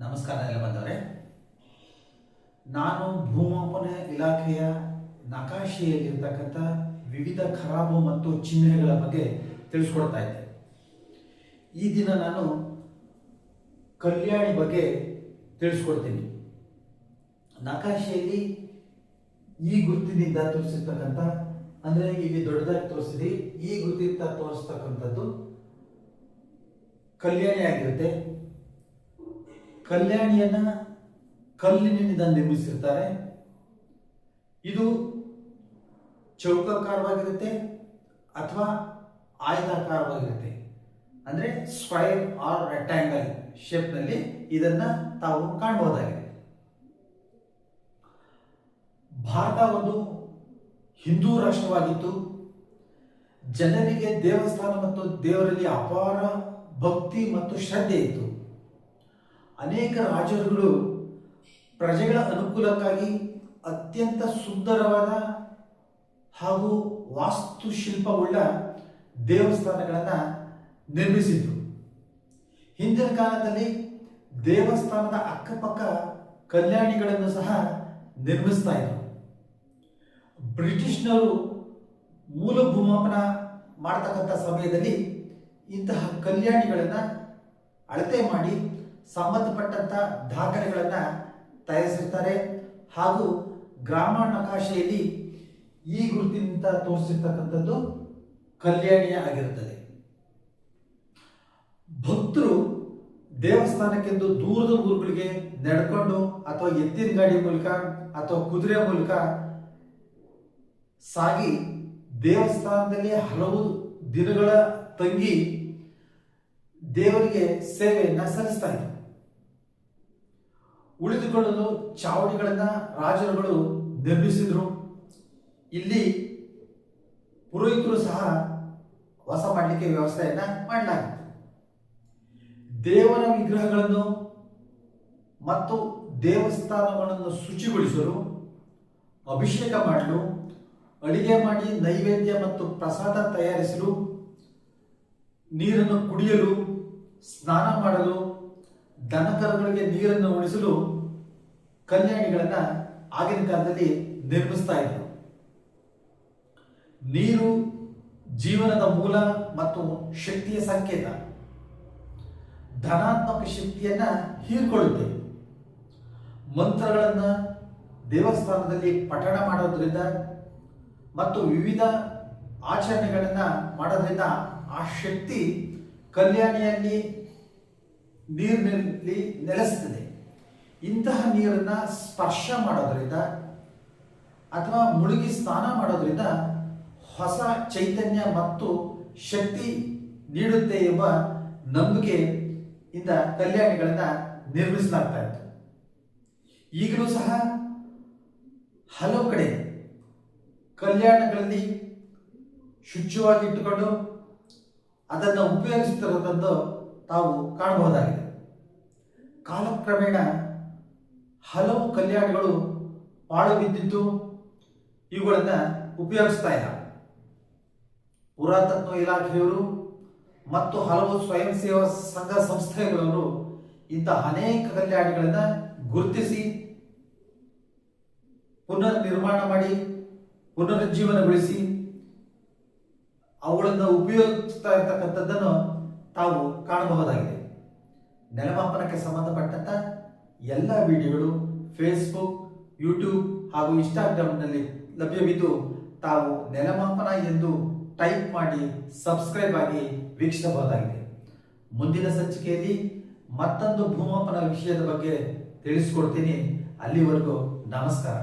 ನಮಸ್ಕಾರ ಎಲ್ಲ ಬಂದವರೇ. ನಾನು ಭೂಮಾಪನ ಇಲಾಖೆಯ ನಕಾಶೆಯಲ್ಲಿರ್ತಕ್ಕಂಥ ವಿವಿಧ ಖರಾಬು ಮತ್ತು ಚಿಹ್ನೆಗಳ ಬಗ್ಗೆ ತಿಳಿಸ್ಕೊಡ್ತಾ ಇದ್ದೆ. ಈ ದಿನ ನಾನು ಕಲ್ಯಾಣಿ ಬಗ್ಗೆ ತಿಳಿಸ್ಕೊಡ್ತೀನಿ. ನಕಾಶೆಯಲ್ಲಿ ಈ ಗುರುತಿನಿಂದ ತೋರಿಸಿರ್ತಕ್ಕಂಥ, ಅಂದರೆ ಇಲ್ಲಿ ದೊಡ್ಡದಾಗಿ ತೋರಿಸಿದ್ರಿ, ಈ ಗುರುತಿನಿಂದ ತೋರಿಸ್ತಕ್ಕಂಥದ್ದು ಕಲ್ಯಾಣಿ ಆಗಿರುತ್ತೆ. ಕಲ್ಯಾಣಿಯನ್ನ ಕಲ್ಲಿನಿಂದ ನಿರ್ಮಿಸಿರ್ತಾರೆ. ಇದು ಚೌಕಾಕಾರವಾಗಿರುತ್ತೆ ಅಥವಾ ಆಯತಾಕಾರವಾಗಿರುತ್ತೆ, ಅಂದ್ರೆ ಸ್ಕ್ವೈರ್ ಆರ್ ರೆಕ್ಟಾಂಗಲ್ ಶೇಪ್ನಲ್ಲಿ ಇದನ್ನ ತಾವು ಕಾಣಬಹುದಾಗಿದೆ. ಭಾರತ ಒಂದು ಹಿಂದೂ ರಾಷ್ಟ್ರವಾಗಿತ್ತು. ಜನರಿಗೆ ದೇವಸ್ಥಾನ ಮತ್ತು ದೇವರಲ್ಲಿ ಅಪಾರ ಭಕ್ತಿ ಮತ್ತು ಶ್ರದ್ಧೆ ಇತ್ತು. ಅನೇಕ ರಾಜರುಗಳು ಪ್ರಜೆಗಳ ಅನುಕೂಲಕ್ಕಾಗಿ ಅತ್ಯಂತ ಸುಂದರವಾದ ಹಾಗೂ ವಾಸ್ತುಶಿಲ್ಪವುಳ್ಳ ದೇವಸ್ಥಾನಗಳನ್ನು ನಿರ್ಮಿಸಿದ್ರು. ಹಿಂದಿನ ಕಾಲದಲ್ಲಿ ದೇವಸ್ಥಾನದ ಅಕ್ಕಪಕ್ಕ ಕಲ್ಯಾಣಿಗಳನ್ನು ಸಹ ನಿರ್ಮಿಸ್ತಾ ಇದ್ರು. ಬ್ರಿಟಿಷ್ನವರು ಮೂಲ ಭೂಮಾಪನ ಮಾಡತಕ್ಕಂಥ ಸಮಯದಲ್ಲಿ ಇಂತಹ ಕಲ್ಯಾಣಿಗಳನ್ನು ಅಳತೆ ಮಾಡಿ ಸಂಬಂಧಪಟ್ಟಂತ ದಾಖಲೆಗಳನ್ನು ತಯಾರಿಸಿರ್ತಾರೆ. ಹಾಗೂ ಗ್ರಾಮ ನಕಾಶೆಯಲ್ಲಿ ಈ ಗುರುತಿನಿಂದ ತೋರಿಸಿರ್ತಕ್ಕಂಥದ್ದು ಕಲ್ಯಾಣಿಯ ಆಗಿರುತ್ತದೆ. ಭಕ್ತರು ದೇವಸ್ಥಾನಕ್ಕೆಂದು ದೂರದ ಊರುಗಳಿಗೆ ನಡ್ಕೊಂಡು ಅಥವಾ ಎತ್ತಿನ ಗಾಡಿ ಮೂಲಕ ಅಥವಾ ಕುದುರೆ ಮೂಲಕ ಸಾಗಿ ದೇವಸ್ಥಾನದಲ್ಲಿ ಹಲವು ದಿನಗಳ ತಂಗಿ ದೇವರಿಗೆ ಸೇವೆಯನ್ನ ಸಲ್ಲಿಸ್ತಾ ಇದ್ರು. ಉಳಿದುಕೊಳ್ಳಲು ಚಾವಡಿಗಳನ್ನ ರಾಜರುಗಳು ನಿರ್ಮಿಸಿದ್ರು. ಇಲ್ಲಿ ಪುರೋಹಿತರು ಸಹ ವಾಸ ಮಾಡಲಿಕ್ಕೆ ವ್ಯವಸ್ಥೆಯನ್ನ ಮಾಡಲಾಗಿತ್ತು. ದೇವರ ವಿಗ್ರಹಗಳನ್ನು ಮತ್ತು ದೇವಸ್ಥಾನಗಳನ್ನು ಶುಚಿಗೊಳಿಸಲು, ಅಭಿಷೇಕ ಮಾಡಲು, ಅಡಿಗೆ ಮಾಡಿ ನೈವೇದ್ಯ ಮತ್ತು ಪ್ರಸಾದ ತಯಾರಿಸಲು, ನೀರನ್ನು ಕುಡಿಯಲು, ಸ್ನಾನ ಮಾಡಲು, ದನಕರುಗಳಿಗೆ ನೀರನ್ನು ಉಣಿಸಲು ಕಲ್ಯಾಣಿಗಳನ್ನ ಆಗಿನ ಕಾಲದಲ್ಲಿ ನಿರ್ಮಿಸ್ತಾ ಇದ್ರು. ನೀರು ಜೀವನದ ಮೂಲ ಮತ್ತು ಶಕ್ತಿಯ ಸಂಕೇತ. ಧನಾತ್ಮಕ ಶಕ್ತಿಯನ್ನ ಹೀರ್ಕೊಳ್ಳುತ್ತೆ. ಮಂತ್ರಗಳನ್ನ ದೇವಸ್ಥಾನದಲ್ಲಿ ಪಠಣ ಮಾಡೋದ್ರಿಂದ ಮತ್ತು ವಿವಿಧ ಆಚರಣೆಗಳನ್ನ ಮಾಡೋದ್ರಿಂದ ಆ ಶಕ್ತಿ ಕಲ್ಯಾಣಿಯಲ್ಲಿ ನೀರಿನಲ್ಲಿ ನೆಲೆಸ್ತದೆ. ಇಂತಹ ನೀರನ್ನ ಸ್ಪರ್ಶ ಮಾಡೋದ್ರಿಂದ ಅಥವಾ ಮುಳುಗಿ ಸ್ನಾನ ಮಾಡೋದ್ರಿಂದ ಹೊಸ ಚೈತನ್ಯ ಮತ್ತು ಶಕ್ತಿ ನೀಡುತ್ತೆ ಎಂಬ ನಂಬಿಕೆ ಇಂದ ಕಲ್ಯಾಣಿಗಳನ್ನ ನಿರ್ಮಿಸಲಾಗ್ತಾ ಇತ್ತು. ಈಗಲೂ ಸಹ ಹಲವು ಕಡೆ ಕಲ್ಯಾಣಗಳಲ್ಲಿ ಶುಚಿಯಾಗಿ ಇಟ್ಟುಕೊಂಡು ಅದನ್ನು ಉಪಯೋಗಿಸುತ್ತಿರುವುದನ್ನು ತಾವು ಕಾಣಬಹುದಾಗಿದೆ. ಕಾಲಕ್ರಮೇಣ ಹಲವು ಕಲ್ಯಾಣಗಳು ಪಾಳು ಬಿದ್ದಿದ್ದು ಇವುಗಳನ್ನು ಉಪಯೋಗಿಸ್ತಾ ಇಲ್ಲ. ಪುರಾತತ್ವ ಇಲಾಖೆಯವರು ಮತ್ತು ಹಲವು ಸ್ವಯಂ ಸೇವಾ ಸಂಘ ಸಂಸ್ಥೆಗಳವರು ಇಂತಹ ಅನೇಕ ಕಲ್ಯಾಣಿಗಳನ್ನು ಗುರುತಿಸಿ ಪುನರ್ ನಿರ್ಮಾಣ ಮಾಡಿ ಪುನರುಜ್ಜೀವನಗೊಳಿಸಿ ಅವುಗಳನ್ನು ಉಪಯೋಗಿಸ್ತಾ ಇರ್ತಕ್ಕಂಥದ್ದನ್ನು ತಾವು ಕಾಣಬಹುದಾಗಿದೆ. ನೆಲಮಾಪನಕ್ಕೆ ಸಂಬಂಧಪಟ್ಟಂತ ಎಲ್ಲ ವಿಡಿಯೋಗಳು ಫೇಸ್ಬುಕ್, ಯೂಟ್ಯೂಬ್ ಹಾಗೂ ಇನ್ಸ್ಟಾಗ್ರಾಮ್ನಲ್ಲಿ ಲಭ್ಯವಿದ್ದು ತಾವು ನೆಲಮಾಪನ ಎಂದು ಟೈಪ್ ಮಾಡಿ ಸಬ್ಸ್ಕ್ರೈಬ್ ಆಗಿ ವೀಕ್ಷಿಸಬಹುದಾಗಿದೆ. ಮುಂದಿನ ಸಂಚಿಕೆಯಲ್ಲಿ ಮತ್ತೊಂದು ಭೂಮಾಪನ ವಿಷಯದ ಬಗ್ಗೆ ತಿಳಿಸ್ಕೊಡ್ತೀನಿ. ಅಲ್ಲಿವರೆಗೂ ನಮಸ್ಕಾರ.